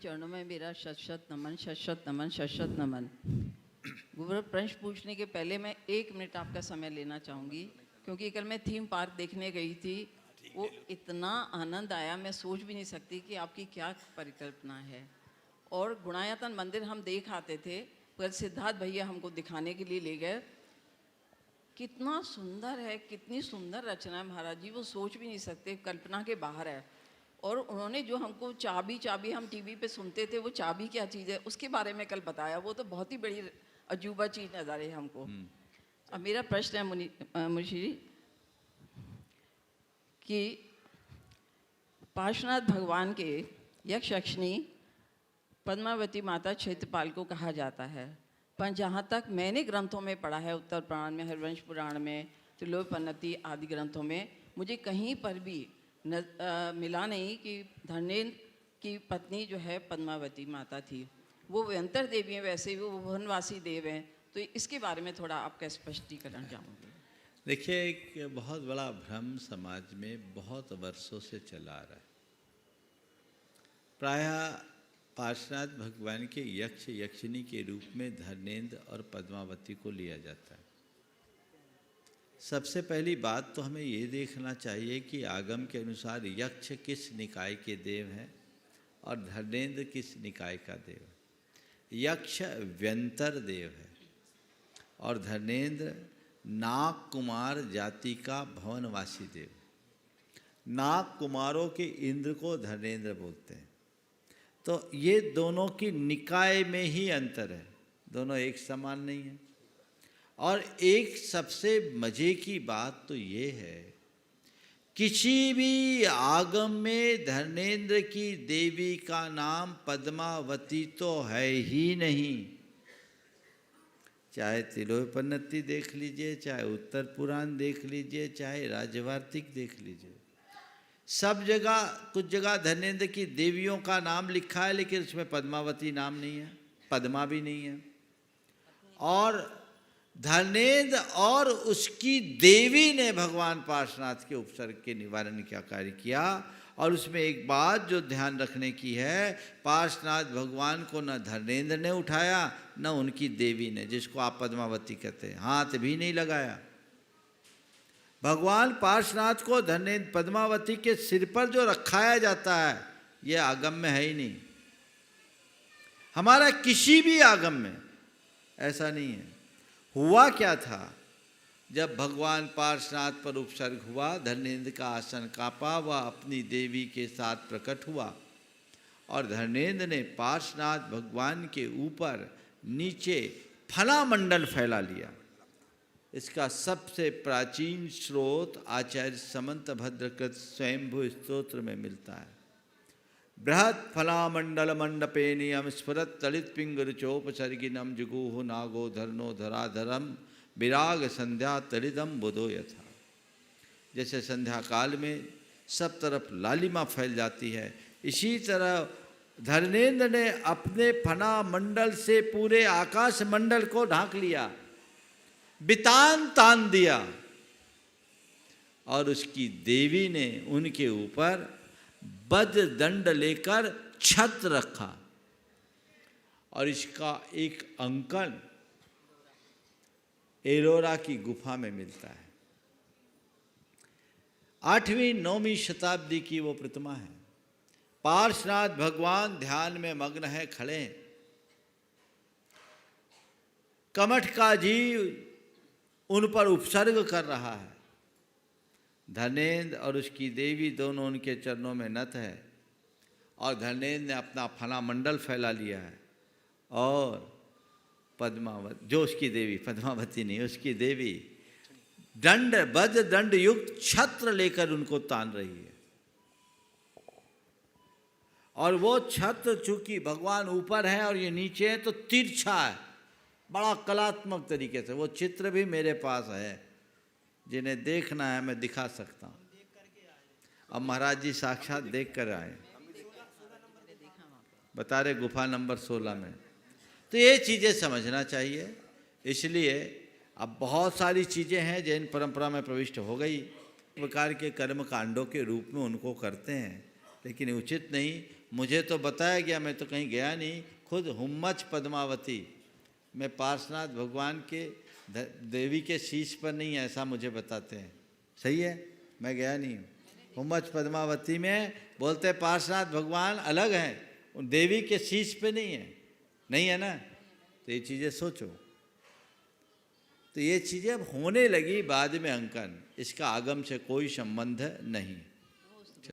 चरणों में मेरा शत शत नमन, शत शत नमन, शत शत नमन। गुरुवर, प्रश्न पूछने के पहले मैं 1 मिनट आपका समय लेना चाहूँगी, क्योंकि कल मैं थीम पार्क देखने गई थी। वो इतना आनंद आया, मैं सोच भी नहीं सकती कि आपकी क्या परिकल्पना है। और गुणायतन मंदिर हम देख आते थे, पर सिद्धार्थ भैया हमको दिखाने के लिए ले गए। कितना सुंदर है, कितनी सुंदर रचना है महाराज जी, वो सोच भी नहीं सकते, कल्पना के बाहर है। और उन्होंने जो हमको चाबी हम टीवी पे सुनते थे, वो चाबी क्या चीज़ है उसके बारे में कल बताया। वो तो बहुत ही बड़ी अजूबा चीज़ नजर आई हमको। अब मेरा प्रश्न है मुनिशी जी कि पार्श्वनाथ भगवान के यक्ष यक्षिणी पद्मावती माता क्षेत्रपाल को कहा जाता है, पर जहाँ तक मैंने ग्रंथों में पढ़ा है, उत्तर पुराण में, हरिवंश पुराण में, त्रिलोकपन्नति आदि ग्रंथों में, मुझे कहीं पर भी मिला नहीं कि धर्मेंद्र की पत्नी जो है पद्मावती माता थी। वो व्यंतर देवी हैं, वैसे भी वो भुवनवासी देव हैं। तो इसके बारे में थोड़ा आपका स्पष्टीकरण चाहूँगी। देखिए, एक बहुत बड़ा भ्रम समाज में बहुत वर्षों से चला आ रहा है। प्रायः पार्श्वनाथ भगवान के यक्ष यक्षिणी के रूप में धर्मेंद्र और पद्मावती को लिया जाता है। सबसे पहली बात तो हमें ये देखना चाहिए कि आगम के अनुसार यक्ष किस निकाय के देव हैं और धर्मेंद्र किस निकाय का देव है। यक्ष व्यंतर देव है और धर्मेंद्र नाग कुमार जाति का भवनवासी देव। नाग कुमारों के इंद्र को धर्मेंद्र बोलते हैं। तो ये दोनों की निकाय में ही अंतर है, दोनों एक समान नहीं है। और एक सबसे मजे की बात तो ये है, किसी भी आगम में धर्मेंद्र की देवी का नाम पद्मावती तो है ही नहीं। चाहे त्रिलोकपन्नति देख लीजिए, चाहे उत्तर पुराण देख लीजिए, चाहे राजवार्तिक देख लीजिए, सब जगह कुछ जगह धर्मेंद्र की देवियों का नाम लिखा है, लेकिन उसमें पद्मावती नाम नहीं है, पद्मा भी नहीं है। और धर्मेंद्र और उसकी देवी ने भगवान पार्श्वनाथ के उपसर्ग के निवारण का कार्य किया। और उसमें एक बात जो ध्यान रखने की है, पार्श्वनाथ भगवान को न धर्मेंद्र ने उठाया न उनकी देवी ने, जिसको आप पद्मावती कहते हैं, हाथ भी नहीं लगाया। भगवान पार्श्वनाथ को धर्मेंद्र पद्मावती के सिर पर जो रखाया जाता है, ये आगम में है ही नहीं। हमारा किसी भी आगम में ऐसा नहीं है। हुआ क्या था, जब भगवान पार्श्वनाथ पर उपसर्ग हुआ, धर्मेंद्र का आसन कांपा, वह अपनी देवी के साथ प्रकट हुआ और धर्मेंद्र ने पार्श्वनाथ भगवान के ऊपर नीचे फलामंडल फैला लिया। इसका सबसे प्राचीन स्रोत आचार्य समंत भद्रकृत स्वयंभू स्तोत्र में मिलता है। बृहत् फलामंडल मंडपे नियम स्फुरत तलित पिंगरुचोपसर्गिनम जुगुः नागो धरनो धराधरम विराग संध्या तलिदम बुधो यथा। जैसे संध्या काल में सब तरफ लालिमा फैल जाती है, इसी तरह धर्मेंद्र ने अपने फना मंडल से पूरे आकाश मंडल को ढांक लिया, बितान तान दिया। और उसकी देवी ने उनके ऊपर वज्र दंड लेकर छत्र रखा। और इसका एक अंकन एलोरा की गुफा में मिलता है। 8वीं-9वीं शताब्दी की वो प्रतिमा है। पार्श्वनाथ भगवान ध्यान में मग्न है, खड़े हैं। कमठ का जीव उन पर उपसर्ग कर रहा है। धर्मेंद्र और उसकी देवी दोनों उनके चरणों में नत है। और धर्मेंद्र ने अपना फना मंडल फैला लिया है और पद्मावती, जो उसकी देवी, पद्मावती नहीं, उसकी देवी दंड वज्र दंड युक्त छत्र लेकर उनको तान रही है। और वो छत्र चूंकि भगवान ऊपर है और ये नीचे है, तो तिरछा है, बड़ा कलात्मक तरीके से। वो चित्र भी मेरे पास है, जिन्हें देखना है मैं दिखा सकता हूँ। अब महाराज जी साक्षात देख कर आए, बता रहे गुफा नंबर 16 में। तो ये चीज़ें समझना चाहिए। इसलिए अब बहुत सारी चीज़ें हैं जैन परंपरा में प्रविष्ट हो गई, प्रकार के कर्म कांडों के रूप में उनको करते हैं, लेकिन उचित नहीं। मुझे तो बताया गया, मैं तो कहीं गया नहीं, खुद हुम्मच पद्मावती में पार्श्वनाथ भगवान के देवी के शीश पर नहीं है, ऐसा मुझे बताते हैं। सही है, मैं गया नहीं हूँ। हुम्मच पद्मावती में बोलते पार्श्वनाथ भगवान अलग हैं, उन देवी के शीश पे नहीं है, नहीं है ना। तो ये चीज़ें सोचो। तो ये चीज़ें अब होने लगी बाद में अंकन, इसका आगम से कोई संबंध नहीं।